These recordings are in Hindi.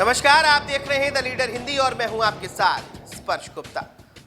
नमस्कार, आप देख रहे हैं द लीडर हिंदी और मैं हूं आपके साथ स्पर्श गुप्ता।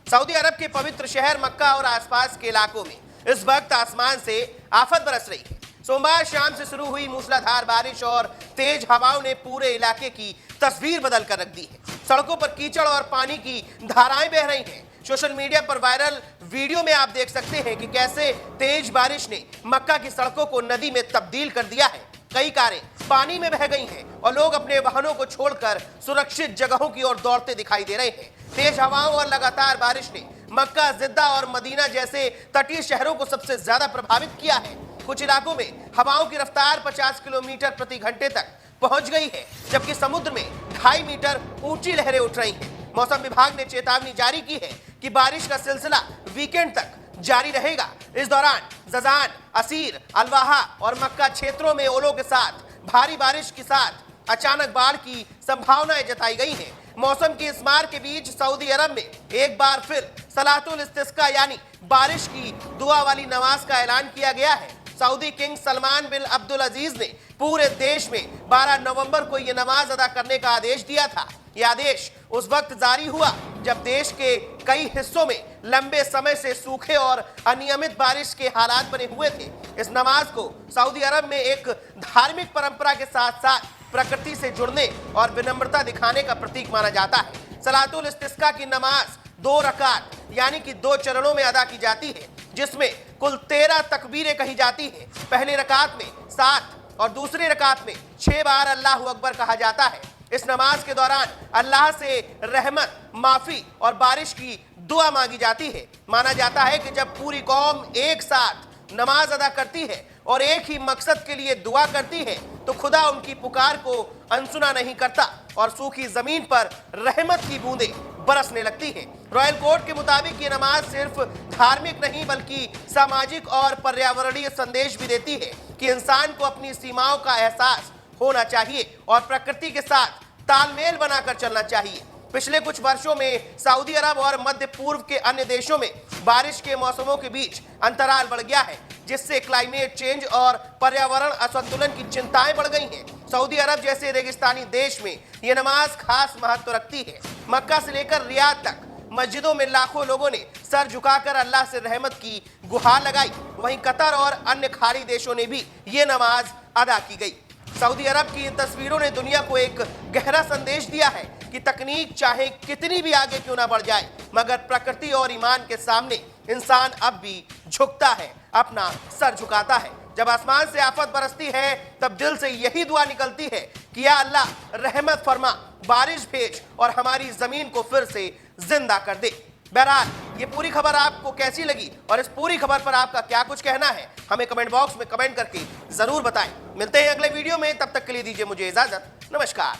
सऊदी अरब के पवित्र शहर मक्का और आसपास के इलाकों में इस वक्त आसमान से आफत बरस रही है। सोमवार शाम से शुरू हुई मूसलाधार बारिश और तेज हवाओं ने पूरे इलाके की तस्वीर बदल कर रख दी है। सड़कों पर कीचड़ और पानी की धाराएं बह रही हैं। सोशल मीडिया पर वायरल वीडियो में आप देख सकते हैं कि कैसे तेज बारिश ने मक्का की सड़कों को नदी में तब्दील कर दिया है। कई कारें पानी में बह गई हैं और लोग अपने वाहनों को छोड़कर सुरक्षित जगहों की ओर दौड़ते दिखाई दे रहे हैं। तेज हवाओं और लगातार बारिश ने मक्का, जिद्दा और मदीना जैसे तटीय शहरों को सबसे ज्यादा प्रभावित किया है। कुछ इलाकों में हवाओं की रफ्तार 50 किलोमीटर प्रति घंटे तक पहुंच गई है, जबकि समुद्र में 2.5 मीटर ऊंची लहरें उठ रही हैं। मौसम विभाग ने चेतावनी जारी की है कि बारिश का सिलसिला वीकेंड तक जारी रहेगा। इस दौरान जजान, असीर, अलवाहा और मक्का क्षेत्रों में ओलों के साथ भारी बारिश के साथ अचानक बाढ़ की संभावनाएं जताई गई हैं। मौसम की इस मार के बीच सऊदी अरब में एक बार फिर सलातुल इस्तिस्का यानी बारिश की दुआ वाली नमाज का ऐलान किया गया है। सऊदी किंग सलमान बिन अब्दुल अजीज ने पूरे देश में 12 नवंबर को यह नमाज अदा करने का आदेश दिया था। यह आदेश उस वक्त जारी हुआ जब देश के कई हिस्सों में लंबे समय से सूखे और अनियमित बारिश के हालात बने हुए थे। इस नमाज को सऊदी अरब में एक धार्मिक परंपरा के साथ साथ प्रकृति से जुड़ने और विनम्रता दिखाने का प्रतीक माना जाता है। सलातुल इस्तिस्का की नमाज 2 रकात यानी कि 2 चरणों में अदा की जाती है, जिसमें कुल 13 तकबीरें कही जाती हैं। पहली रकात में 7 और दूसरी रकात में 6 बार अल्लाहु अकबर कहा जाता है। इस नमाज के दौरान अल्लाह से रहमत, माफी और बारिश की दुआ मांगी जाती है। माना जाता है कि जब पूरी कौम एक साथ नमाज अदा करती है और एक ही मकसद के लिए दुआ करती है तो खुदा उनकी पुकार को अनसुना नहीं करता और सूखी जमीन पर रहमत की बूंदें बरसने लगती हैं। रॉयल कोर्ट के मुताबिक ये नमाज सिर्फ धार्मिक नहीं बल्कि सामाजिक और पर्यावरणीय संदेश भी देती है कि इंसान को अपनी सीमाओं का एहसास होना चाहिए और प्रकृति के साथ तालमेल बनाकर चलना चाहिए। पिछले कुछ वर्षों में सऊदी अरब और मध्य पूर्व के अन्य देशों में बारिश के मौसमों के बीच अंतराल बढ़ गया है, जिससे क्लाइमेट चेंज और पर्यावरण असंतुलन की चिंताएं बढ़ गई हैं। सऊदी अरब जैसे रेगिस्तानी देश में यह नमाज खास महत्व रखती है। मक्का से लेकर रियाद तक मस्जिदों में लाखों लोगों ने सर झुकाकर अल्लाह से रहमत की गुहार लगाई। वहीं कतर और अन्य खाड़ी देशों ने भी ये नमाज अदा की गई। सऊदी अरब की इन तस्वीरों ने दुनिया को एक गहरा संदेश दिया है कि तकनीक चाहे कितनी भी आगे क्यों ना बढ़ जाए, मगर प्रकृति और ईमान के सामने इंसान अब भी झुकता है, अपना सर झुकाता है। जब आसमान से आफत बरसती है तब दिल से यही दुआ निकलती है कि या अल्लाह रहमत फरमा, बारिश भेज और हमारी जमीन को फिर से जिंदा कर दे। बहरहाल ये पूरी खबर आपको कैसी लगी और इस पूरी खबर पर आपका क्या कुछ कहना है, हमें कमेंट बॉक्स में कमेंट करके जरूर बताएं। मिलते हैं अगले वीडियो में, तब तक के लिए दीजिए मुझे इजाजत। नमस्कार।